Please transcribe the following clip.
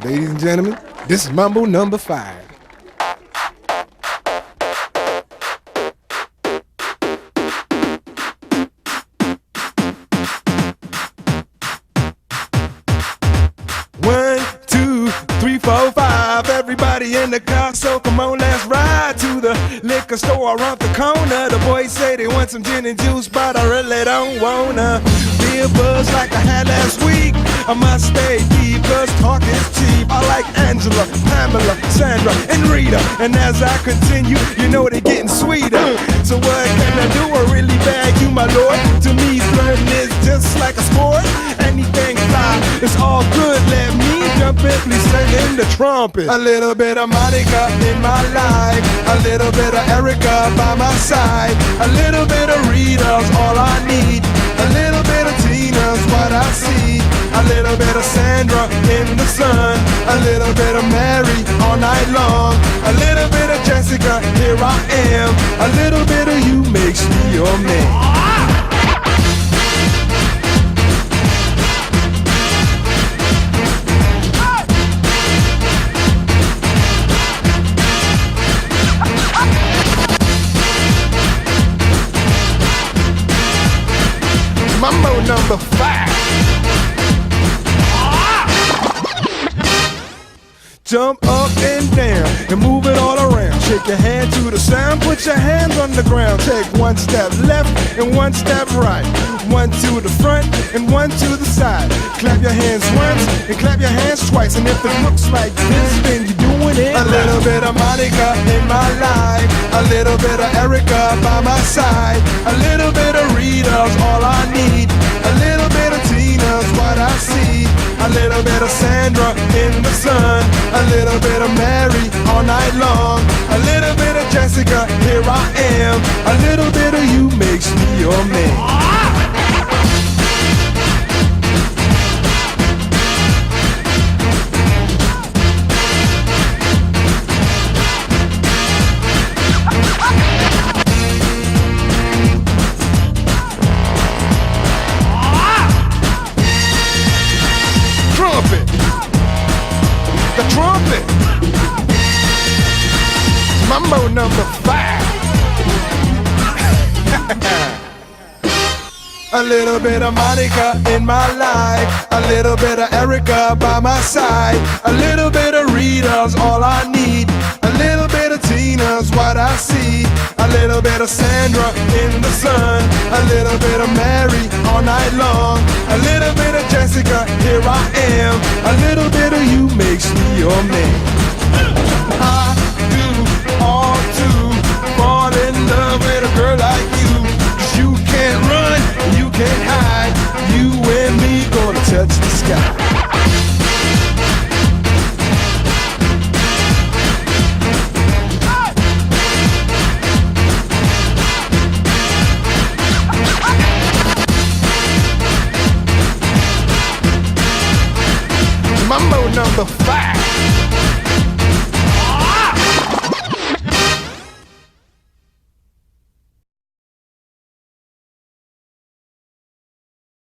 Ladies and gentlemen, this is Mambo number 5. One, two, three, four, five. Everybody in the car, so come on, let's ride to the liquor store around the corner. The boys say they want some gin and juice, but I really don't wanna be a buzz like I had last week. I must stay deep, cause talk is cheap. I like Angela, Pamela, Sandra, and Rita. And as I continue, you know they're getting sweeter. So what can I do? I really bag you, my lord. To me, flirting is just like a sport. Anything fly, it's all good. Let me jump in, please sing in the trumpet. A little bit of Monica in my life, a little bit of Erica by my side, a little bit of Rita's all I need, a little bit of Tina's what I see, a little bit of Sandra in the sun, a little bit of Mary all night long, a little bit of Jessica, here I am, a little bit of you makes me your man. Mambo number 5. Jump up and down and move it all around. Shake your hand to the sound, put your hands on the ground. Take one step left and one step right. One to the front and one to the side. Clap your hands once and clap your hands twice. And if it looks like this, then you're doing it. A little bit of Monica in my life, a little bit of Erica by my side, a little bit of Rita's all I need, a little bit of Tina's what I see, a little bit of Sandra in the sun, a little bit of Mary all night long, a little bit of Jessica, here I am, a little bit of you makes me your man. Trumpet, the trumpet. Mambo number 5. A little bit of Monica in my life, a little bit of Erica by my side, a little bit of Rita's all I need, a little bit of Tina's what I see, a little bit of Sandra in the sun, a little bit of Mary all night long, a little bit of Jessica, here I am, a little bit of you makes me your man. I do all to fall in love with a girl like you, 'cause you can't run, you can't hide, you and me gonna touch the sky. Mambo number 5.